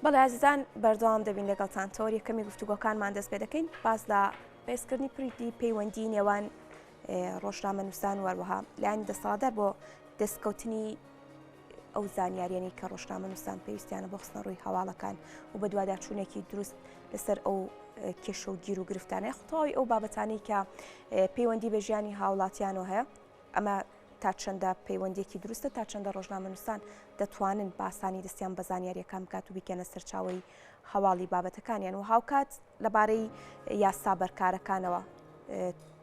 بەڵێ عزیزان بەردەوام دەبین لەگەڵتان تۆری کەمی گفتوگۆکانمان دەست پێ دەکەین باز لە بەێزکردنی پریدی پەیوەندی نێوان ڕۆژنامەنووسان وەروەها لایەن دەسەڵاتدار بۆ دەستکەوتنی ئەو زانیاریانی کە ڕۆژنامەنووسان پێویستیانە بۆ خستنە ڕووی هەواڵەکان و بە دوواداچوونێکی دروست لەسەر ئەو کێشە و گیر و گرفتانەیە خۆی ئەو بابەتانەی کە پەیوەندی بە ژیانی هاوڵاتیانەوە هەیە ئەمە تا چەندە پەیوەندێکی دروستە تا چەندە ڕۆژنامەنووسان دەتوانن باسانی دەستیان بە زانیاریەکان بکات و بیکەنە سەرچاوی هەواڵی بابەتەکانیان و هاوکات لەبارەی یاسا بەرکارەکانەوە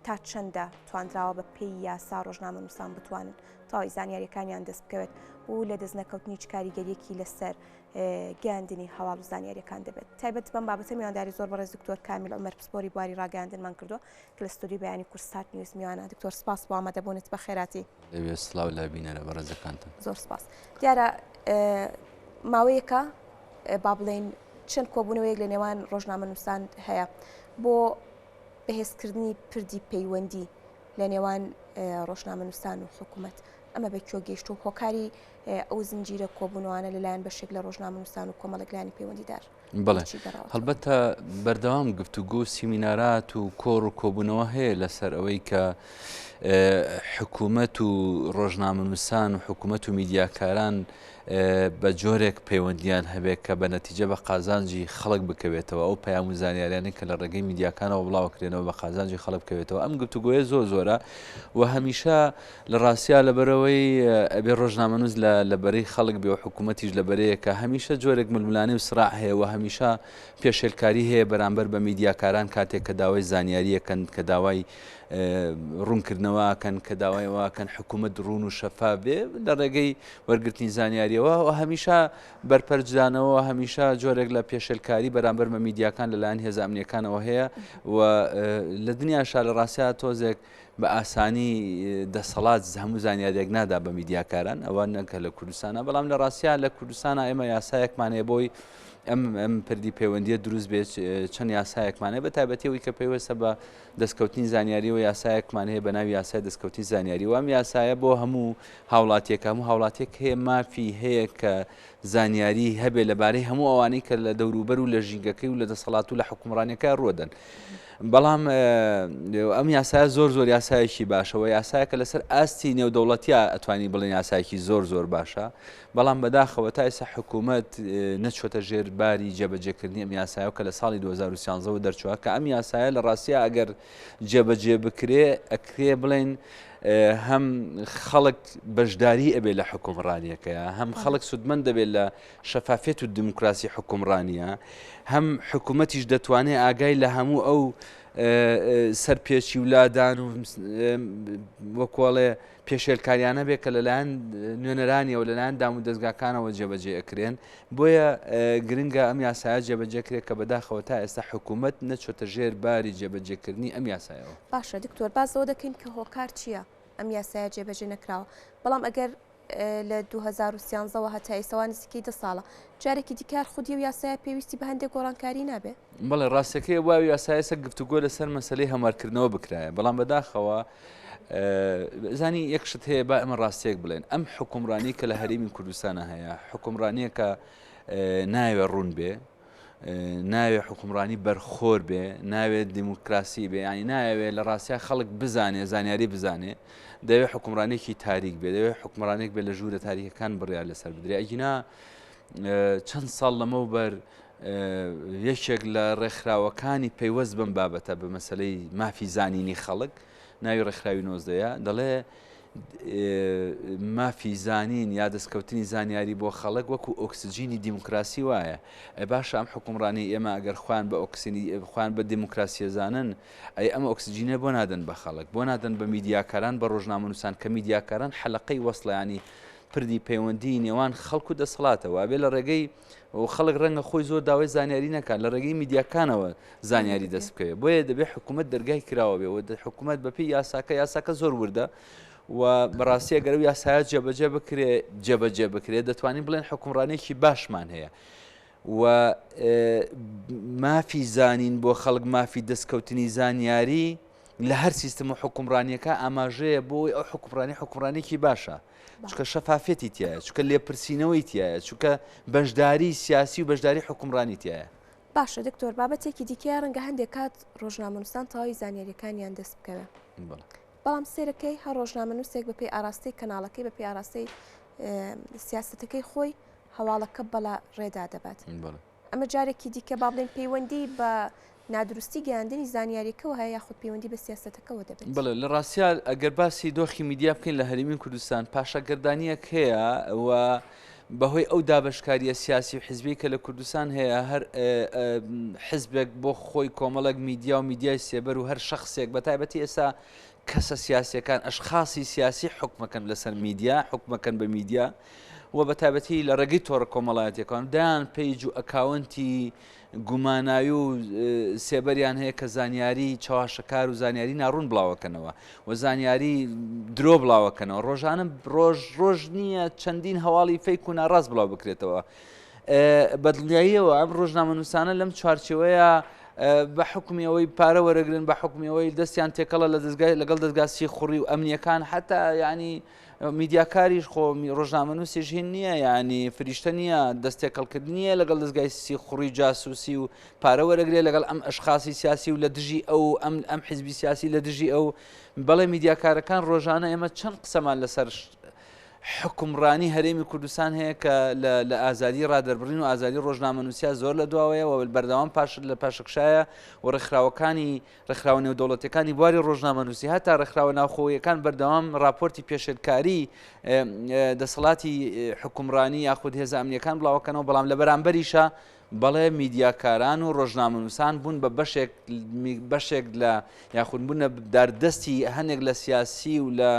تا چەندە توانراوە بە پێی یاسا ڕۆژنامەنووسان بتوانن تاوای زانیاریەکانیان دەست بکەوێت و لە دەست نەکەوتنی هیچ کاریگەریەکی لەسەر گەیاندنی هەواڵ و زانیاریەکان دەبێت تایبەت بەم بابەتە میوانداری زۆر بەڕێز دکتۆر کامیل عومەر پسپۆری بواری ڕاگەاندنمان کردووە کە لە ستۆری بەیانی کورسات نیوز میوانە دکتۆر سپاس بۆ ئامادەبوونت بە خێراتی سڵاو لابینەرە بەڕێزەکانتان زۆر سپاس دیارە ماوەیەکە با بڵێن چەند کۆبوونەوەیەک لە نێوان ڕۆژنامەنووسان هەیە بۆ بەهێزکردنی پردی پەیوەندی لە نێوان ڕۆژنامەنووسان و حکوومەت ئەمە بە کێو گەیشت و هۆکاری ئەو زنجیرە کۆبوونەوانە لەلایەن بەشێک لە ڕۆژنامەنووسان و کۆمەڵێکلانی پەیوەندیدار بڵێ هەڵبەتە بەردەوام گفتوگۆ سیمینارات و کۆڕ و کۆبوونەوە هەیە لەسەر ئەوەی کە حکوومەت و ڕۆژنامەنووسان و حکوومەت و میدیاکاران بە جۆرێک پەیوەندیان هەبێت کە بە نەتیجە بە قازانجی خەڵک بکەوێتەوە ئەو پەیام و زانیاریانەی کە لە ڕێگەی میدیاکانەوە بڵاوکرێنەوە بە قازانجی خەڵک بکەوێتەوە ئەم گفتوگۆیە زۆر زۆرە و هەمیشە لە ڕاستیا لەبەرەوەی ئەبێ ڕۆژنامەنووس لەبەرەی خەڵک بێ و حکوومەتیش لەبەرەیە کە هەمیشە جۆرێک ململانەی و سراع هەیە و هەمیشە پێشێلکاری هەیە بەرامبەر بە میدیاکاران کاتێک کە داوای زانیاریەکەن کە داوای ڕوونکردنەوەکەن کە داوایەوەکەن حکوومەت ڕوون و شەفاف بێ لە ڕێگەی وەرگرتنی زانیاریەوە و هەمیشە بەرپەرجدانەوە هەمیشە جۆرێک لە پێشێلکاری بەرامبەر بە میدیاکان لەلایەن هێزە ئەمنیەکانەوە هەیە و لە دنیاشا لە ڕاستیا تۆزێک بە ئاسانی دەسەڵات هەموو زانیاریێک نادا بە میدیاکاران ئەوە نەکە لە کوردستانە بەڵام لە ڕاستیا لە کوردستانە ئێمە یاسایەکمانەیە بۆی ئەم پردی پەیوەندیە دروست بێت چەند یاسایەکمانەیە بە تایبەتیەوەی کە پێوەستە بە دەستکەوتنی زانیاری و یاسایەکمان هەیە بە ناوی یاسای دەستکەوتنی زانیاری و ئەم یاسایە بۆ هەموو هاوڵاتیەکە هەموو هاوڵاتێک هەیە مافی هەیە کە زانیاری هەبێ لەبارەی هەموو ئەوانەی کە لە دەوروبەر و لە ژینگەکەی و لە دەسەڵات و لە حکومڕانەکە ڕۆدەن بەڵام ئەم یاسایە زۆر یاسایەکی باشەوە یاسایەکە لەسەر ئاستی نێودەوڵەتیە ئەتوانی بڵێن یاسایەکی زۆر باشە بەڵام بەداخەوە تا ئێستا حکوومەت نەچۆتە ژێر باری جێبەجێکردنی ئەم یاسایە کە لە ساڵی 2013 دەرچووە کە ئەم یاسایە لە ڕاستیە ئەگەر جێبەجێ بکرێ ئەکرێ بڵێن هەم خەڵک بەشداری ئەبێ لە حکومڕانیەکەیە هەم خەڵک سودمەند دەبێت لە شەفافێت و دیموکراسی حکومڕانیە هەم حکوومەتیش دەتوانێت ئاگای لە هەموو ئەو سەرپێچی ولادان و وەکۆڵێ پێشێلکاریانە بێت کە لەلایەن نوێنەرانی و لەلایەن دام و دەستگاکانەوە جێبەجێ ئەکرێن بۆیە گرنگە ئەم یاسایە جێبەجێکرێت کە بەداخەوە تا ئێستا حکوومەت نەچۆتە ژێر باری جێبەجێکردنی ئەم یاسایەوە باشە دکتۆر بازەوە دەکەین کە هۆکار چییە ئەم یاسایە جێبەجێ نەکراوە بەڵام ئەگەر لە 2013ەوە هەتا ئێسەوە نزیکەی 10 ساڵە جارێکی دیکار خودی و یاسایە پێویستی بە هەندێک گۆڕانکاری نابێ بەڵێ ڕاستەکەی واوی یاسایەسە گفتوگۆ لەسەر مەسلەی هەمارکردنەوە بکرایە بەڵام بەداخەوە زانی یەک شت هەیە با ئەمە ڕاستیەک بڵێن ئەم حکومڕانی کە لە هەرێمی کوردستانە هەیە حکومڕانیە کە ناوێ ڕوون بێ ناوێ حکومڕانی بەرخۆر بێ ناوێت دیموکراسی بێ ینی ناوێت لە ڕاستیا خەڵک بزانێ زانیاری بزانێ دەوێت حکومڕانێکی تاریک بێ دەوێت حکومڕانێک بێ لە ژوورە تاریکەکان بڕیار لەسەر بدرێ ئەگینا چەند ساڵ لەمەوبەر یەکێک لە ڕێکخراوەکانی پەیوەست بم بابەتە بە مەسلەی مافی زانینی خەڵک ناوی ڕێکخراوی 19 دەڵێ مافی زانین یا دەستکەوتنی زانیاری بۆ خەڵک وەکو ئۆکسسیجینی دیموکراسی وایە باشە ئەم حکومڕانی ئێمە ئەگەر خوان بە خوان بە دیموکراسیە زانن ئەی ئەمە ئۆکسسیجینە بۆ نادەن بە خەڵک بۆ نادەن بە میدیاکاران بە ڕۆژنامەنووسان کە میدیاکاران حەلقەی وەسڵیانی پردی پەیوەندی نێوان خەڵک و دەسەڵاتەوە ئەبێ لە ڕێگەی و خەڵک ڕەنگە خۆی زۆر داوای زانیاری نەکات لە ڕێگەی میدیاکانەوە زانیاری دەست بکەوێت بۆیە دەبێت حکوومەت دەرگای کراوە بێ و حکوومەت بەپی یاساکە زۆر وردە و بەڕاستی ئەگەر یاسایە جێبەجێ بکرێت دەتوانین بڵێن حکومڕانێکی باشمان هەیە و مافی زانین بۆ خەڵک مافی دەستکەوتنی زانیاری لە هەر سیستم و حکومڕانیەکە ئاماژەیە بۆی ئەو حکومڕانێکی باشە چکە شەفافێتی تایە چکە لێپرسینەوەی تایە چکە بەشداری سیاسی و بەشداری حکومڕانی تایە. باشە دکتۆر بابەتێکی دیکە ڕەنگە هەندێک کات ڕۆژنامەنووسان تەواوی زانیاریەکانیان دەست بکەوێ بەڵام سێرەکەی هەر ڕۆژنامەنووسێک بەپێی ئاراستەی کەناڵەکەی بەپێی ئاراستەی سیاستەکەی خۆی هەواڵەکە بەڵا ڕێدا دەبات ئەمە جارێکی دیکە با بڵێن پەیوەندی بە نادروستی گەیاندنی زانیاریەکەەوە هەیە یاخود پەیوەندی بە سیاستەکەەوە دەبێت. بڵێ لە ڕاستیا ئەگەر باسی دۆخی میدیا بکەین لە هەرێمی کوردستان پاشەگەردانیەک هەیە و بەهۆی ئەو دابشکاریە سیاسی و حزبی کە لە کوردستان هەیە هەر حزبێک بۆ خۆی کۆمەڵک میدیا و میدیای سێبەر و هەر شخصێک بە تایبەتی ئێستا کەسە سیاسیەکان ئەشخاصی سیاسی حکومەکەن لەسەر میدیا حکومەکەن بە میدیا و بە تایبەتی لە ڕێگەی تۆڕە کۆمەڵایەتەکان دایان پێیج و ئەکاونتی گوماناوی و سێبەریان هەیە کە زانیاری چاواشەکار و زانیاری ناڕوون بڵاوەکەنەوە و زانیاری درۆ بڵاوەکەنەوە ڕۆژانە ڕۆژ نییە چەندین هەواڵی فەیک و ناڕاست بڵاو بکرێتەوە بەدڵنیاییەوە ئەم ڕۆژنامەنووسانە لەم چوارچێوەیە بە حکومی ئەوەی پارە وەرەگرن بە حکومی ئەوەی دەستیان تێکەڵە لە دەستگای لەگەڵ دەستگاسی خوڕی و ئەمنیەکان حتا ینی میدیاکاریش خۆ ڕۆژنامەنووسیش هین نییە ینی فریشتە نییە دەستێکەڵکرد نییە لەگەڵ دەستگای سی خوڕی جاسووسی و پارە وەرەگرێ لەگەڵ ئەم ئەشخاصی سیاسی و لە دژی ئەو ئەم حیزبی سیاسی لە دژی ئەو بەڵێ میدیاکارەکان ڕۆژانە ئێمە چەند قسەمان لەسەر حکومڕانی هەرێمی کوردستان هەیە کە لە ئازادی ڕادەربڕین و ئازادی ڕۆژنامەنووسیا زۆر لە دواوەیە و بەردەوام لە پاشەکشایە و ڕێکخراوە نێودەوڵەتەکانی بواری ڕۆژنامەنووسی هەتا ڕێکخراوە ناوخۆیەکان بەردەوام راپۆرتی پێشێلکاری دەسەڵاتی حکومڕانی یاخود هێزە ئەمنیەکان بڵاوەکەنەوە بەڵام لە بەرامبەریشە بەڵێ میدیاکاران و ڕۆژنامەنووسان بوون بە بەشێک لە یاخود بوونە داردەستی هەندێک لە سیاسی و لە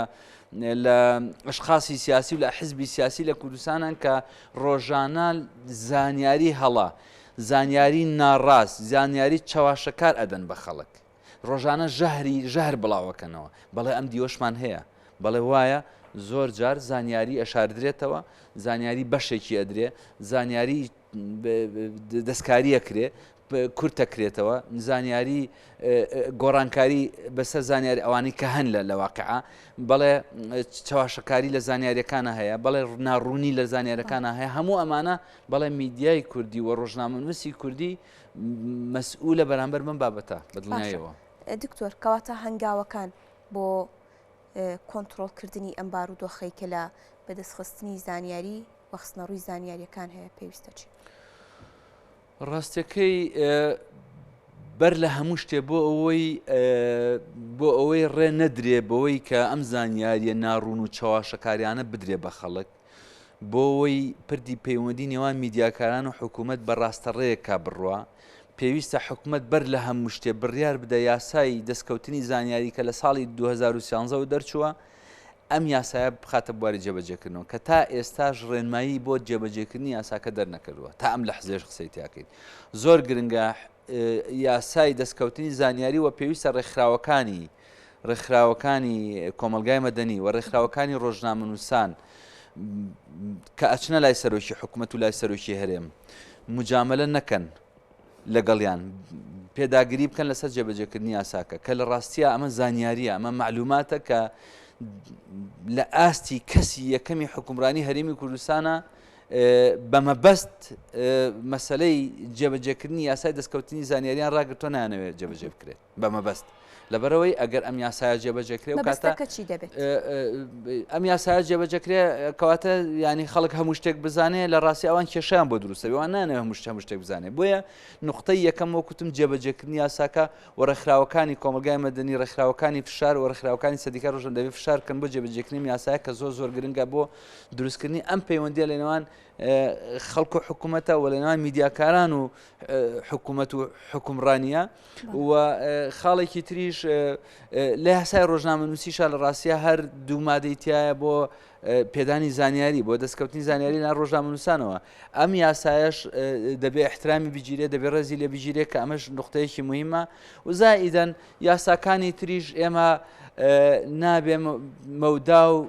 ئەشخاصی سیاسی و لە حزبی سیاسی لە کوردستانان کە ڕۆژانە زانیاری هەڵا زانیاری ناڕاست زانیاری چاواشەکار ئەدەن بە خەڵک ڕۆژانە ژەهر بڵاوەکەنەوە بەڵێ ئەم دیۆشمان هەیە بەڵێ وایە زۆر جار زانیاری ئەشاردرێتەوە زانیاری بەشێکی ئەدرێ زانیاری دەستکاری ئەکرێ کورت دەکرێتەوە زانیاری گۆڕانکاری بەسەر زانیاری ئەوانی کە هەن لە واقعا بەڵێ چاواشەکاری لە زانیاریەکانە هەیە بەڵێ ناڕوونی لە زانیارەکانە هەیە هەموو ئەمانە بەڵێ میدیای کوردی و ڕۆژنامەنووسی کوردی مەسئولە بەرامبەر من بابەتە بەدڵنیایەوە. دکتۆر کەواتە هەنگاوەکان بۆ کۆنتترۆلکردنی ئەم بارودۆخەی کە لە بەدەستخستنی زانیاری وەخستنە ڕووی زانیاریەکان هەیە پێویستە چی؟ ڕاستەکەی بەر لە هەموو شتێ بۆ ئەوەی ڕێ نەدرێ بەوەی کە ئەم زانیاریە ناڕوون و چاواشەکاریانە بدرێ بە خەڵک بۆ ئەوەی پردی پەیوەندی نێوان میدیاکاران و حکوومەت بە ڕاستەڕێیەکا بڕوە پێویستە حکوومەت بەر لە هەموو شتێ بڕیار بدە یاسای دەستکەوتنی زانیاری کە لە ساڵی 2013 دەرچووە ئەم یاسایە بخاتە بواری جێبەجێکردنەوە کە تا ئێستاش ڕێنمایی بۆ جێبەجێکردنی یاساکە دەرنەکردووە تا ئەم لە حزێش قسەی تیاکەیت زۆر گرنگە یاسای دەستکەوتنی زانیاری و پێویستە ڕێکخراوەکانی کۆمەلگای مەدەنی و ڕێکخراوەکانی ڕۆژنامەنووسان کە ئەچنە لای سەرۆکی حکوومەت و لای سەرۆکی هەرێم مجاملە نەکەن لەگەڵیان پێداگیری بکەن لەسەر جێبەجێکردنی یاساکە کە لە ڕاستیە ئەمە زانیاریە ئەمە معلوماتە کە لە ئاستی کەسی یەکەمی حکومڕانی هەرێمی کوردستانە بەمەبەست مەسەلەی جێبەجێکردنی یاسای دەستکەوتنی زانیاریان ڕاگرتۆ نانەوێت جێبەجێ بکرێت بەمەبەست لەبەرەوەی ئەگەر ئەم یاسایە جێبەجێکرێ و کاتە ئەم یاسایە جێبەجێکرێ کەواتە ینی خەڵک هەموو شتێک بزانێ لە ڕاستی ئەوان کێشیان بۆ دروستە ئەوان نانەوێت هەموو شتێک بزانێ بۆیە نقطەی یەکەم وەکوتم جێبەجێکردنی یاساکە و ڕێکخراوەکانی کۆمەلگای مەدەنی ڕێکخراوەکانی فشار و ڕێکخراوەکانی سەدیکار ڕۆژن دەبێت فشارکەن بۆ جێبەجێکردنی یاسایە کە زۆر گرنگە بۆ دروستکردنی ئەم پەیوەندیە لە نێوان خەڵک و حکوومەتە و لە نێوان میدیاکاران و حکوومەت و حکومڕانیە و خاڵێکی تریش لە یاسای ڕۆژنامەنووسیشە لە ڕاستیە هەر دوو مادەی تایە بۆ پێدانی زانیاری بۆ دەستکەوتنی زانیاری لە ڕۆژنامەنووسانەوە ئەم یاسایەش دەبێ احترامی بگیرێ دەبێ ڕێزی لێ بگیرێ کە ئەمەش نقطەیەکی مهمە و زائیدەن یاساکانی تریش ئێمە نابێ مەودا و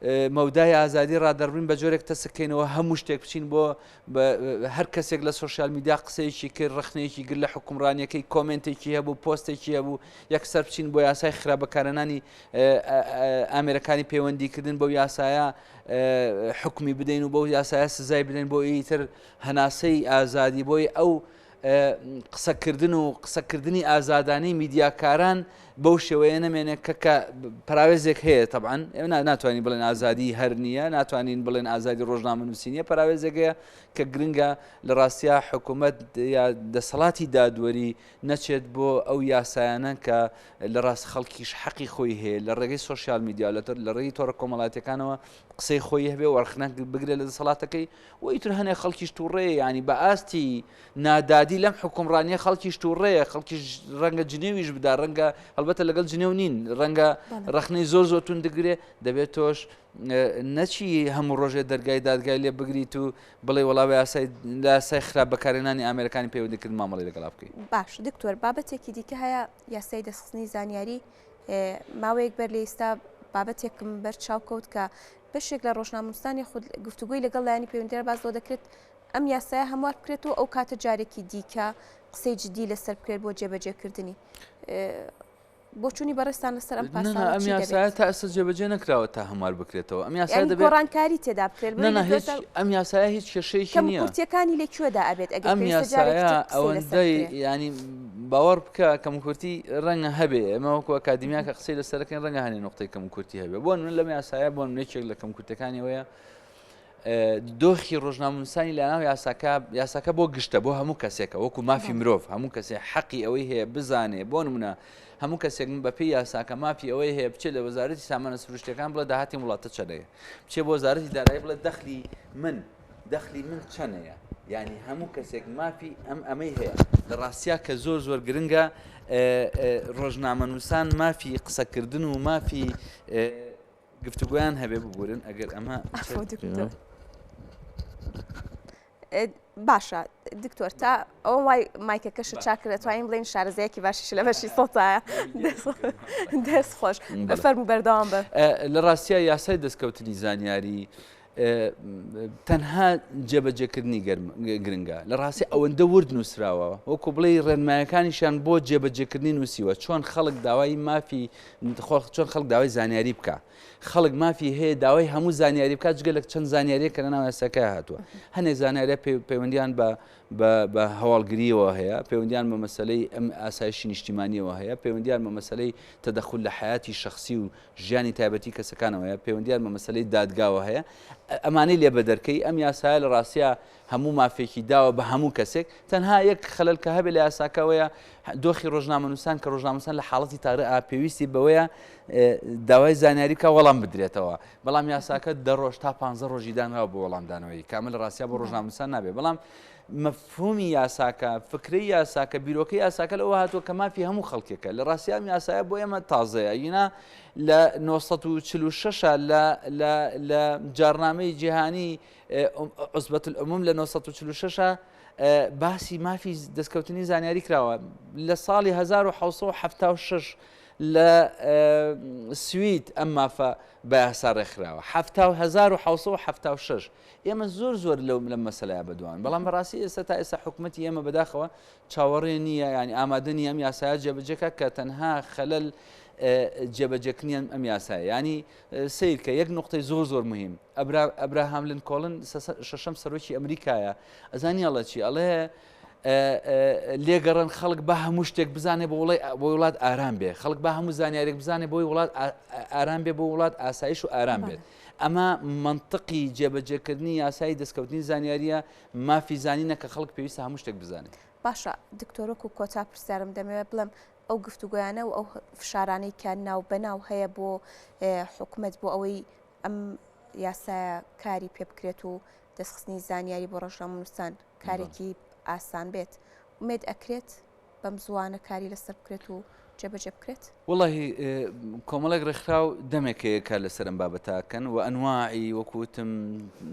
مەودای ئازادی ڕادەربین بە جۆرێک تەسەکەینەوە هەموو شتێک بچین بۆ هەر کەسێک لە سوۆسیال میدیا قسەیەکی کرد ڕخنەیەکی گر لە حکومڕانیەکەی کۆمنتێکی هەبوو پۆستێکی هەبوو یەکسەر بچین بۆ یاسای خراپەکارانانی ئامێرەکانی پەیوەندیکردن بەو یاسایە حکمی بدەین و بەو یاسایە سزای بدەین بۆ ئیتر هەناسەی ئازادی بۆی ئەو قسەکردنی ئازادانی میدیاکاران بەو شێوەیە نەمێنێت کە پراوێزێک هەیە طبعاً ناتوانین بڵێن ئازادی هەر نییە ناتوانین بڵێن ئازادی ڕۆژنامەنووسینیە پراوێزێکەیە کە گرنگە لە ڕاستیا حکوومەت یا دەسەڵاتی دادوەری نەچێت بۆ ئەو یاسایانە کە لە ڕاست خەڵکیش حەقی خۆی هەیە لە ڕێگەی سوۆسیال میدیا لە ڕێگەی تۆڕە کۆمەڵاتیەکانەوە قسەی خۆی هەبێ وەرخنە بگرێت لە دەسەڵاتەکەی و ئیتر هەنێک خەڵکیش تووڕێ ینی بە ئاستی نادادی لەم حکومڕانیە خەڵکیش تووڕێە خەڵکیش ڕەنگە جنێویش بدا ڕەنگە هەڵبەتە لەگەڵ جنێو نین ڕەنگە ڕخنەی زۆر تون دەگرێ دەبێت تۆش نەچی هەموو ڕۆژێ دەرگای دادگای لێ بگریت و بڵێ وەڵاوی یاسای خراپ بەکارهێنانی ئامێرەکانی پەیوەندیکردن مامەڵی لەگەڵا بکەیت. باش دکتۆر بابەتێکی دیکە هەیە یاسای دەستخستنی زانیاری ماوەیەک بەر لە ئێستا بابەتێکم بەر چاوکەوت کە بەشێک لە ڕۆژنامەنووسانی خود گفتوگوی لەگەڵ لایانی پەیوەندیدار باز بۆ دەکرێت ئەم یاسایە هەموار بکرێتەوە ئەو کاتە جارێکی دیکە قسەی جدی لەسەر بکرێت بۆ جێبەجێکردنی بۆ چوونی بەڕێستان لەسەر ئەم پاسانە ئەم یاسایە تا ئەستا جێبەجێ نەکراوە تا هەموار بکرێتەوە ئەم یاسای دەبێت گۆڕانکاری تێدا بکرێت ئەم یاسایە هیچ کێشەیەکی نییە کورتیەکانی لەکوێدا ئەبێت ئەم یاسایە ئەوەندەی ینی باوەڕ بکە کەم کورتی ڕەنگە هەبێ ئەمە وەکو ئەکادیمیا کە قسەی لەسەرەکەن ڕەنگە هەنێ نقطەی کەم کورتی هەبێ بۆ من لەم یاسایە بۆ نێکێک لە کەم کورتەکانیەوەیە دۆخی ڕۆژنامەنووسانی لەناو یاساکە بۆ گشتە بۆ هەموو کەسێکە وەکو مافی مرۆڤ هەموو کەسێک حەقی ئەوەی هەیە بزانێ بۆ نمونە هەموو کەسێک بەپێی یاساکە مافی ئەوەی هەیە بچێت لە وەزارەتی سامانە سروشتیەکان بڵێ داهاتی وڵاتە چەندەیە بچێ بۆ وەزارەتی دارایی بڵێ دەخلی من چەندەیە ینی هەموو کەسێک مافی ئەمەی هەیە لە ڕاستیا کە زۆر گرنگە ڕۆژنامەنووسان مافی قسەکردن و مافی گفتوگویان هەبێ ببورن ئەگەر ئەمە باشە دکتۆر تا ئەو وای مایکەکەشە چاکرێت توانین بڵێن شارەزەیەکی باشیش لە بەشی سەتایە دەست خۆش فەرموو بەردەوام بە لە ڕاستیە یاسای دەستکەوتنی زانیاری تەنها جێبەجێکردنی گرنگە لە ڕاستی ئەوەندە ورد نووسراوە وەکو بڵێ ڕێنمایەکانیشان بۆ جێبەجێکردنی نووسیوە چۆن خەڵک داوای مافی چۆن خەڵک داوای زانیاری بکە خەڵک مافی هەیە داوای هەموو زانیاری بکات جگە لە چەند زانیاریە کە لەناو یاساکە هاتووە هەنێک زانیاریە پەیوەندیان بە هەواڵگریەوە هەیە پەیوەندیان بە مەسەلەی ئەم ئاسایشی نیشتیمانیەوە هەیە پەیوەندیان بە مەسەلەی تەدەخل لە حیاتی شخصی و ژیانی تایبەتی کەسەکانەوە هەیە پەیوەندیان بە مەسەلەی دادگاوە هەیە ئەمانەی لێ بە دەرکەی ئەم یاسایە لە ڕاستیە هەموو مافێکی داوە بە هەموو کەسێک تەنها یەک خەلەل کە هەبێ لە یاساکەوەیە دۆخی ڕۆژنامەنووسان کە ڕۆژنامەنووسان لە حاڵەتی تاڕە پێویستی بەوەیە داوای زانیاری کە وەڵام بدرێتەوە بەڵام یاساکە 10 ڕۆژ تا 15 ڕۆژی دانراوە بۆ وەڵامدانەوەی کامل لە ڕاستیا بۆ ڕۆژنامەنووسان نابێ بەڵام مەفهومی یاساکە فکری یاساکە بیرۆکەی یاساکە لەوە هاتووە کە مافی هەموو خەڵکێکە لە ڕاستیا یاسایە بۆ ئێمە تازەیە ینا لە 1946 لە جارنامەی جیهانی عوزبەت العموم لە 1946 باسی مافی دەستکەوتنی زانیاری کراوە لە ساڵی 1976 لە سوید ئەم مافە بە یاسا ڕێکخراوە 1976 ئێمە زۆر لەم مەسەلەیە بەدوان بەڵام بەڕاستی ئێستا تا ئێستا حکوومەتی ئێمە بەداخەوە چاوەڕێ نییە ینی ئامادە نیە ئەم یاسایە جێبەجێکە کە تەنها خەلەل جێبەجێکردنیان ئەم یاسایە ینی سیر کە یەک نقطەی زۆر مهم ئەبراهام لینکۆڵن شەشەم سەرۆکی ئەمریکایە ئەزانی ئەڵە چی ئەڵێ لێگەڕن خەڵک بە هەموو شتێک بزانێ بۆ وڵات ئارام بێ خەڵک بە هەموو زانیارێک بزانێ بۆی وڵات ئارام بێ بۆ وڵات ئاسایش و ئارام بێت ئەمە منطقی جێبەجێکردنی یاسایی دەستکەوتنی زانیاریە مافی زانینە کە خەڵک پێویستە هەموو شتێک بزانێت باشە دکتۆرۆک و کۆتا پرسیارم دەمەوێت بڵم ئەو گفتوگویانە و ئەو فشارانەی کە ناو بەناو هەیە بۆ حکوومەت بۆ ئەوەی ئەم یاسایە کاری پێ بکرێت و دەستخستنی زانیاری بۆ ڕۆژنامەنووسان کارێکی ئاسان بێت ومێد ئەکرێت بەم زوانە کاری لەسەر بکرێت و جێبەجێ بکرێت؟ والله کۆمەڵێک ڕێکخراو دەمێکەیەکە لەسەر ئەم بابەتاکەن و ئەنواعی وەکوتم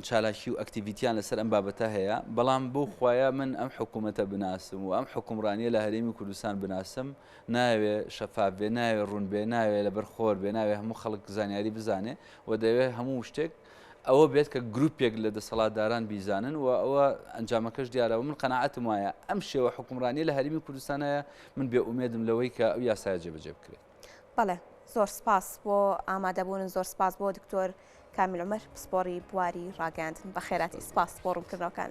چالاکی و ئەکتیڤیتیان لەسەر ئەم بابەتە هەیە، بەڵام بۆ خوایە من ئەم حکوومەتە بناسم و ئەم حکومڕانیە لە هەرێمی کوردستان بناسم، ناوێ شەفاف بێ، ناوێ ڕوون بێ، ناوێ لەبەر خۆر بێ، ناوێ هەموو خەڵک زانیاری بزانێ و دەوێت هەموو شتێک ئەوە بێت کە گروپێک لە دەسەڵاتداران بیزانن و ئەوە ئەنجامەکەش دیارەوە. من قەناعەتم وایە ئەم شێوە حکومڕانیە لە هەرێمی کوردستانەیە، من بێ ئومێدم لەوەی کە ئەو یاسایە جێبەجێ بکرێت. بەڵێ زۆر سپاس بۆ ئامادەبوون، زۆر سپاس بۆ دکتۆر کامیل عومەر، پسپۆڕی بواری ڕاگەاندن. بە خێراتی، سپاس بۆ ڕوونکردنەوەکانت.